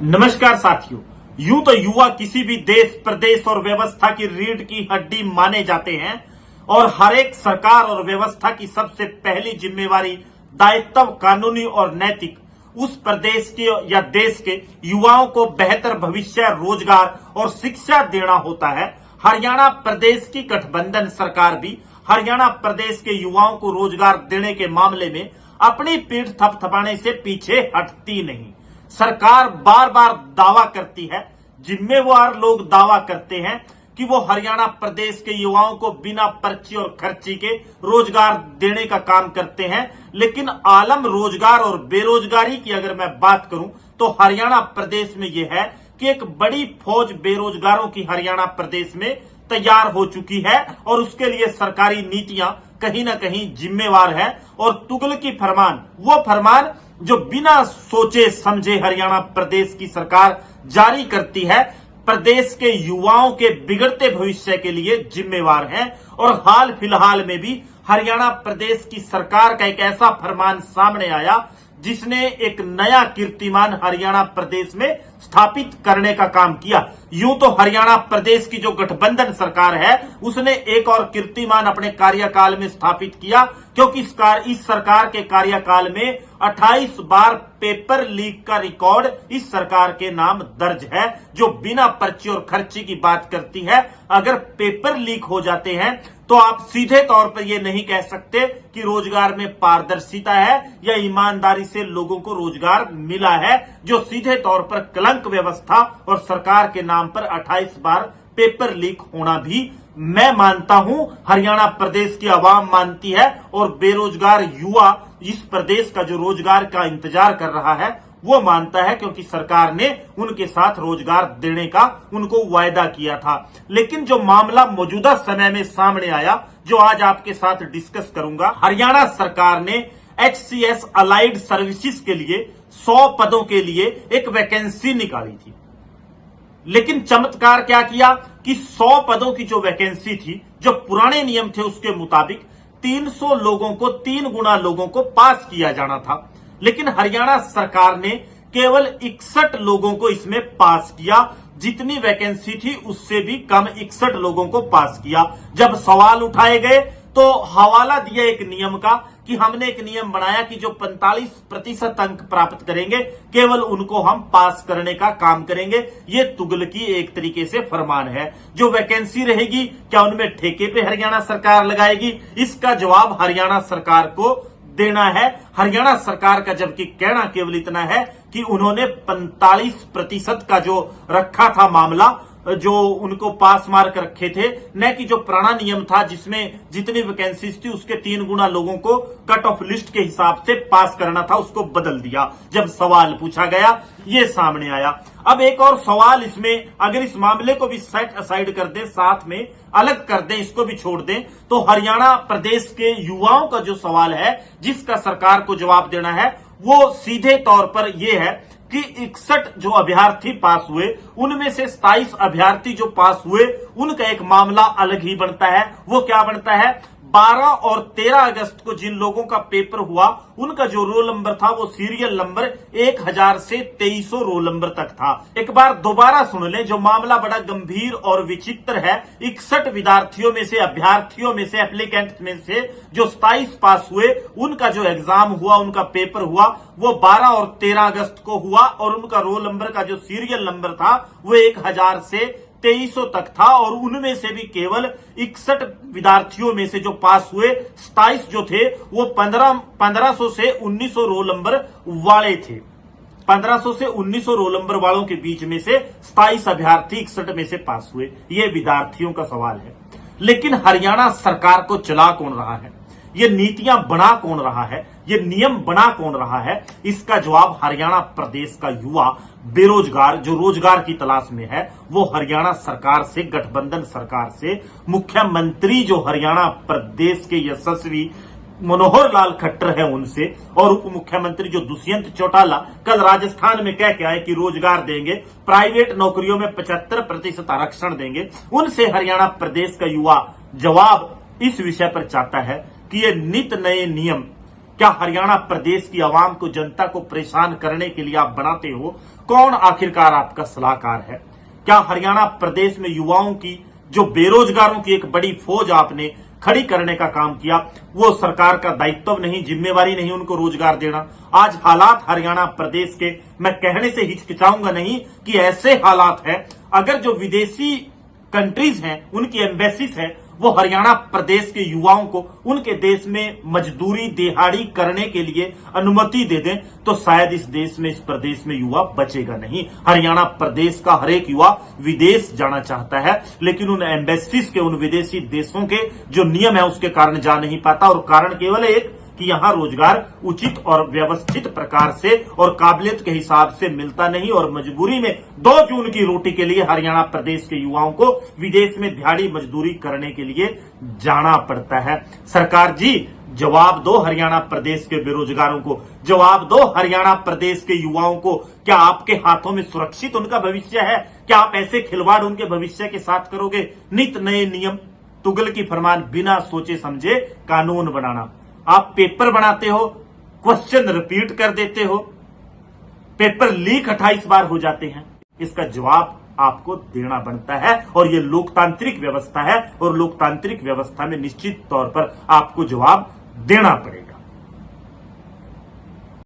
नमस्कार साथियों। यूं तो युवा किसी भी देश, प्रदेश और व्यवस्था की रीढ़ की हड्डी माने जाते हैं और हर एक सरकार और व्यवस्था की सबसे पहली जिम्मेवारी, दायित्व कानूनी और नैतिक उस प्रदेश के या देश के युवाओं को बेहतर भविष्य, रोजगार और शिक्षा देना होता है। हरियाणा प्रदेश की गठबंधन सरकार भी हरियाणा प्रदेश के युवाओं को रोजगार देने के मामले में अपनी पीठ थपथपाने से पीछे हटती नहीं। सरकार बार बार दावा करती है, जिम्मेवार लोग दावा करते हैं कि वो हरियाणा प्रदेश के युवाओं को बिना पर्ची और खर्ची के रोजगार देने का काम करते हैं, लेकिन आलम रोजगार और बेरोजगारी की अगर मैं बात करूं तो हरियाणा प्रदेश में यह है कि एक बड़ी फौज बेरोजगारों की हरियाणा प्रदेश में तैयार हो चुकी है और उसके लिए सरकारी नीतियां कहीं ना कहीं जिम्मेवार है। और तुगलकी फरमान, वो फरमान जो बिना सोचे समझे हरियाणा प्रदेश की सरकार जारी करती है, प्रदेश के युवाओं के बिगड़ते भविष्य के लिए जिम्मेवार है। और हाल फिलहाल में भी हरियाणा प्रदेश की सरकार का एक ऐसा फरमान सामने आया जिसने एक नया कीर्तिमान हरियाणा प्रदेश में स्थापित करने का काम किया। यूं तो हरियाणा प्रदेश की जो गठबंधन सरकार है उसने एक और कीर्तिमान अपने कार्यकाल में स्थापित किया, क्योंकि इस सरकार के कार्यकाल में 28 बार पेपर लीक का रिकॉर्ड इस सरकार के नाम दर्ज है, जो बिना पर्ची और खर्ची की बात करती है। अगर पेपर लीक हो जाते हैं तो आप सीधे तौर पर यह नहीं कह सकते कि रोजगार में पारदर्शिता है या ईमानदारी से लोगों को रोजगार मिला है, जो सीधे तौर पर कलंक व्यवस्था और सरकार के नाम पर 28 बार पेपर लीक होना भी मैं मानता हूं, हरियाणा प्रदेश की आवाम मानती है और बेरोजगार युवा इस प्रदेश का जो रोजगार का इंतजार कर रहा है वो मानता है, क्योंकि सरकार ने उनके साथ रोजगार देने का उनको वायदा किया था। लेकिन जो मामला मौजूदा समय में सामने आया, जो आज आपके साथ डिस्कस करूंगा, हरियाणा सरकार ने HCS अलाइड सर्विसेज के लिए 100 पदों के लिए एक वैकेंसी निकाली थी। लेकिन चमत्कार क्या किया कि 100 पदों की जो वैकेंसी थी, जो पुराने नियम थे उसके मुताबिक 300 लोगों को, 3 गुना लोगों को पास किया जाना था, लेकिन हरियाणा सरकार ने केवल 61 लोगों को इसमें पास किया। जितनी वैकेंसी थी उससे भी कम 61 लोगों को पास किया। जब सवाल उठाए गए तो हवाला दिया एक नियम का कि हमने एक नियम बनाया कि जो 45% अंक प्राप्त करेंगे केवल उनको हम पास करने का काम करेंगे। ये तुगलकी एक तरीके से फरमान है। जो वैकेंसी रहेगी क्या उनमें ठेके पे हरियाणा सरकार लगाएगी? इसका जवाब हरियाणा सरकार को देना है। हरियाणा सरकार का जबकि कहना केवल इतना है कि उन्होंने 45% का जो रखा था मामला, जो उनको पास मार्क रखे थे, न कि जो पुराना नियम था जिसमें जितनी वैकेंसीज थी उसके 3 गुना लोगों को कट ऑफ लिस्ट के हिसाब से पास करना था, उसको बदल दिया। जब सवाल पूछा गया ये सामने आया। अब एक और सवाल इसमें, अगर इस मामले को भी सेट असाइड कर दें, साथ में अलग कर दें, इसको भी छोड़ दें, तो हरियाणा प्रदेश के युवाओं का जो सवाल है जिसका सरकार को जवाब देना है वो सीधे तौर पर यह है कि 61 जो अभ्यर्थी पास हुए उनमें से 27 अभ्यर्थी जो पास हुए उनका एक मामला अलग ही बनता है। वो क्या बनता है? 12 और 13 अगस्त को जिन लोगों का पेपर हुआ उनका जो रोल नंबर था वो सीरियल नंबर 1000 से 2300 रोल नंबर तक था। एक बार दोबारा सुन लें, जो मामला बड़ा गंभीर और विचित्र है। 61 विद्यार्थियों में से, अभ्यर्थियों में से, एप्लीकेंट में से जो 27 पास हुए उनका जो एग्जाम हुआ, उनका पेपर हुआ वो 12 और 13 अगस्त को हुआ और उनका रोल नंबर का जो सीरियल नंबर था वो 1000 से 2300 तक था। और उनमें से भी केवल 61 विद्यार्थियों में से जो पास हुए 27 जो थे वो 1500 से 1900 रोल नंबर वाले थे। 1500 से 1900 रोल नंबर वालों के बीच में से 27 अभ्यर्थी 61 में से पास हुए। ये विद्यार्थियों का सवाल है। लेकिन हरियाणा सरकार को चला कौन रहा है? ये नीतियां बना कौन रहा है? ये नियम बना कौन रहा है? इसका जवाब हरियाणा प्रदेश का युवा बेरोजगार जो रोजगार की तलाश में है वो हरियाणा सरकार से, गठबंधन सरकार से, मुख्यमंत्री जो हरियाणा प्रदेश के यशस्वी मनोहर लाल खट्टर है उनसे, और उप मुख्यमंत्री जो दुष्यंत चौटाला कल राजस्थान में कह के आए कि रोजगार देंगे, प्राइवेट नौकरियों में 75% आरक्षण देंगे, उनसे हरियाणा प्रदेश का युवा जवाब इस विषय पर चाहता है कि ये नित नए नियम क्या हरियाणा प्रदेश की आवाम को, जनता को परेशान करने के लिए आप बनाते हो? कौन आखिरकार आपका सलाहकार है? क्या हरियाणा प्रदेश में युवाओं की, जो बेरोजगारों की एक बड़ी फौज आपने खड़ी करने का काम किया, वो सरकार का दायित्व नहीं, जिम्मेवारी नहीं उनको रोजगार देना? आज हालात हरियाणा प्रदेश के, मैं कहने से हिचकिचाऊंगा नहीं कि ऐसे हालात है, अगर जो विदेशी कंट्रीज हैं, उनकी एम्बेसीज है, वो हरियाणा प्रदेश के युवाओं को उनके देश में मजदूरी दिहाड़ी करने के लिए अनुमति दे दें, तो शायद इस देश में, इस प्रदेश में युवा बचेगा नहीं। हरियाणा प्रदेश का हर एक युवा विदेश जाना चाहता है, लेकिन उन एम्बेसीज के, उन विदेशी देशों के जो नियम है उसके कारण जा नहीं पाता, और कारण केवल एक कि यहां रोजगार उचित और व्यवस्थित प्रकार से और काबिलियत के हिसाब से मिलता नहीं, और मजबूरी में 2 जून की रोटी के लिए हरियाणा प्रदेश के युवाओं को विदेश में दिहाड़ी मजदूरी करने के लिए जाना पड़ता है। सरकार जी, जवाब दो हरियाणा प्रदेश के बेरोजगारों को, जवाब दो हरियाणा प्रदेश के युवाओं को। क्या आपके हाथों में सुरक्षित उनका भविष्य है? क्या आप ऐसे खिलवाड़ उनके भविष्य के साथ करोगे? नित नए नियम, तुगल की फरमान, बिना सोचे समझे कानून बनाना। आप पेपर बनाते हो, क्वेश्चन रिपीट कर देते हो, पेपर लीक 28 बार हो जाते हैं। इसका जवाब आपको देना बनता है, और यह लोकतांत्रिक व्यवस्था है, और लोकतांत्रिक व्यवस्था में निश्चित तौर पर आपको जवाब देना पड़ेगा।